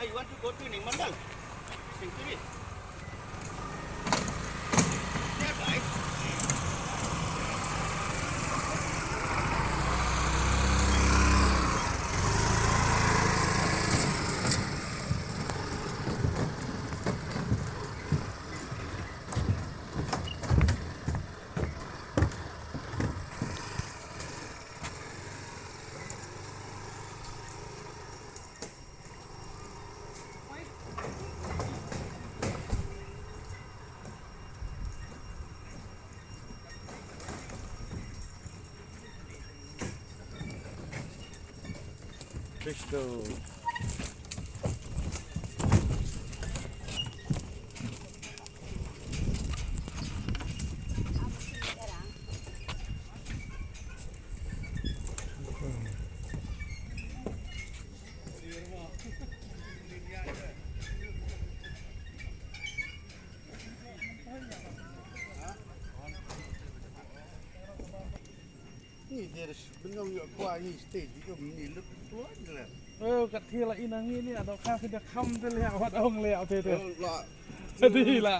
you want to go to Nimandal? Century? Yeah, right. Crystal. Ni dia benang yo kuah ni stage yo ni lu tua je lah. กะเทียละอีนังนี่เนี่ยดอกข้าวคือจะค้ำจะแล้ววัดองแล้วเถอะ La ดีละ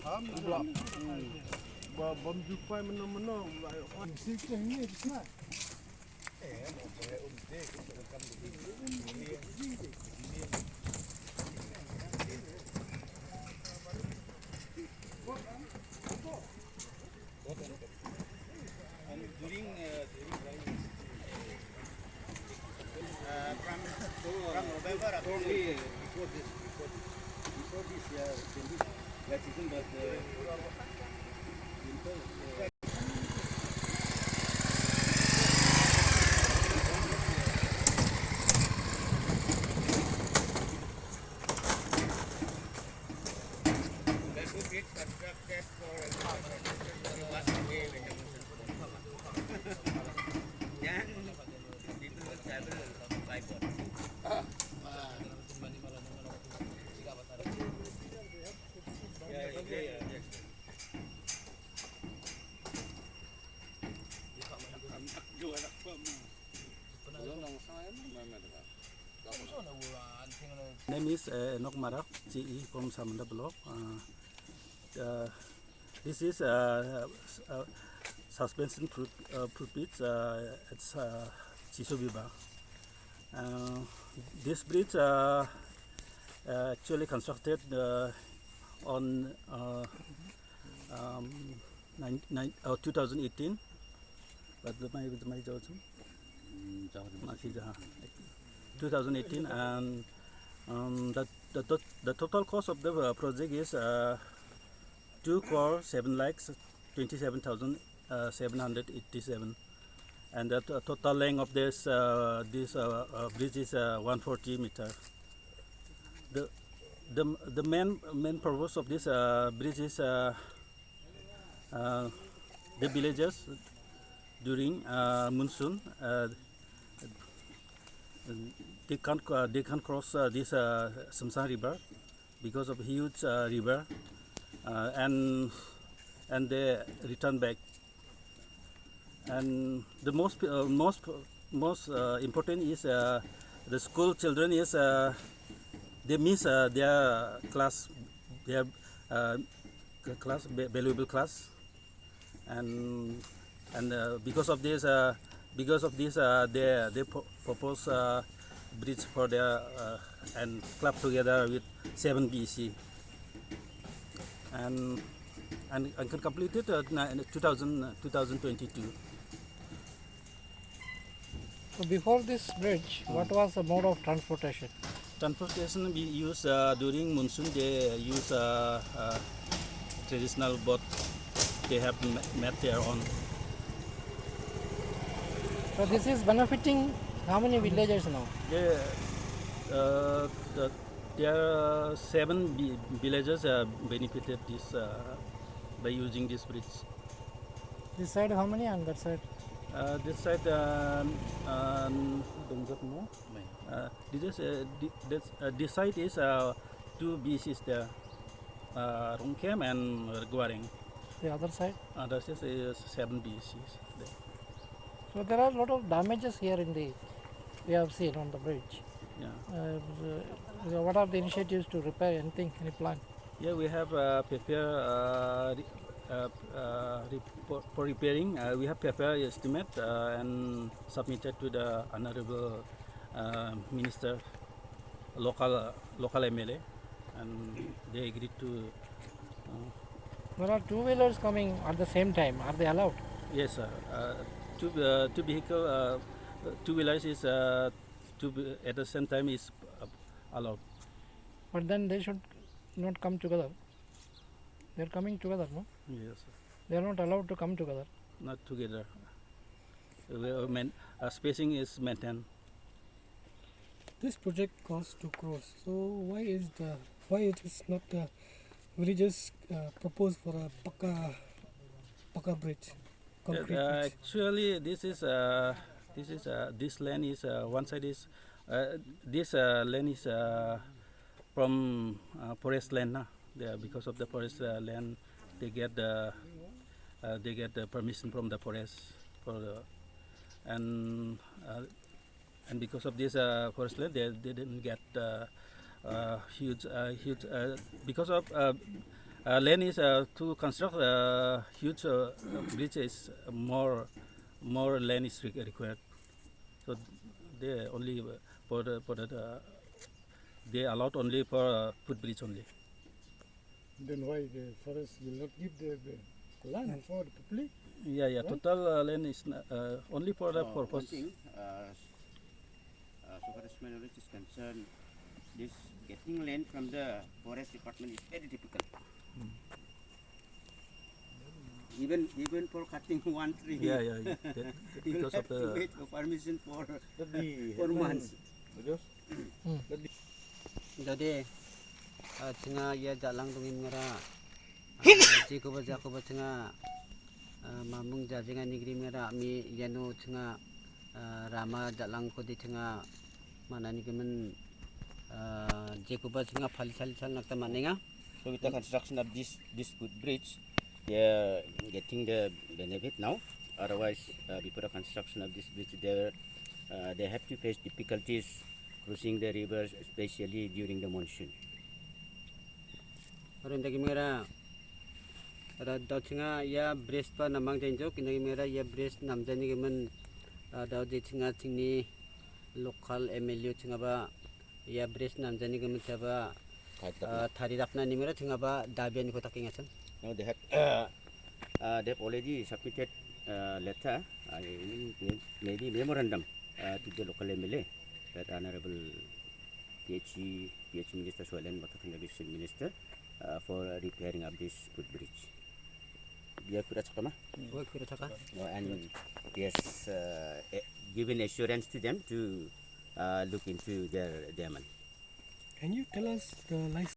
ham blok. Ba bom jupai meno-meno lai on sikit ni sana. Mau boleh dek kita kan During from November only before this year, that season, but constructed for young people will travel by boat. Name is Enok Momin, GE from Samanda Block. This is suspension fruit bridge at Chisobibra. This bridge actually constructed on 2018. But my 2018, and the total cost of the project is 2,727,787, and the total length of this bridge is 140 meters. The main purpose of this bridge is the villagers during monsoon. They can't cross this Samanda River because of huge river, and they return back. And the most important is the school children is they miss their class, valuable class, and because of this they propose bridge for their and club together with 7 BC, and completed in 2022. So before this bridge, what was the mode of transportation? Transportation we use during monsoon. They use traditional boat. They have made their own. So this is benefiting how many villagers now? There are 7 villages benefited this by using this bridge. This side how many, and that side? This side, this side is 2 BCs there, Rongkem and Guaring. The other side? Other side is 7 BCs there. So there are a lot of damages here in the, we have seen on the bridge. Yeah. What are the initiatives to repair anything, any plan? Yeah, we have prepare for repairing. We have prepared estimate and submitted to the honorable minister, local MLA, and they agreed to. There are two-wheelers coming at the same time. Are they allowed? Yes, sir. Two vehicle, two wheelers is at the same time is allowed. But then they should not come together. They are coming together, no? Yes, sir. They are not allowed to come together. Not together. Spacing is maintained. This project costs 2 crores. So why it is not we just propose for a Paka bridge, concrete bridge? Actually, this land is one side is this land is from forest land. Because of the forest land, they get the permission from the forest for and because of this forest land, they didn't get huge because of land is to construct huge bridges. More land is required, so they only for the they allowed only for footbridge only. Then why the forest will not give the land for the public? Yeah. Total land is only for the One purpose. thing, so far as my knowledge is concerned, this getting land from the forest department is very difficult. Even for cutting one tree, Yeah. you Because have of to the wait for permission for Jadi, 4 months. Jadi tengah ia jalan tungin ngara jiko ba tengah mamung jajengan negeri ngara mi yanu tengah rama jalan ko di tengah mana ni kemen jiko ba tengah palisal nak tamanenga. So with the construction of this footbridge, they are getting the benefit now. Otherwise, before the construction of this bridge, they have to face difficulties crossing the rivers, especially during the monsoon. Orang dagi ngara ada tengah ia bridge pa namang denjo kinagi ngara ia bridge namjani kemen ada di tengah sini lokal MLU tengah ba ia bridge namjani kemen coba thari rapna ni ngara tengah ba dabian ko taking asan. Now they have already submitted letter, maybe memorandum to the local MLA that Honorable PhD Minister Soil and Water Conservation Minister for repairing of this footbridge. Dia kira cakap mah, Woi kira cakap. and yes, given assurance to them to look into their demand. Can you tell us the license?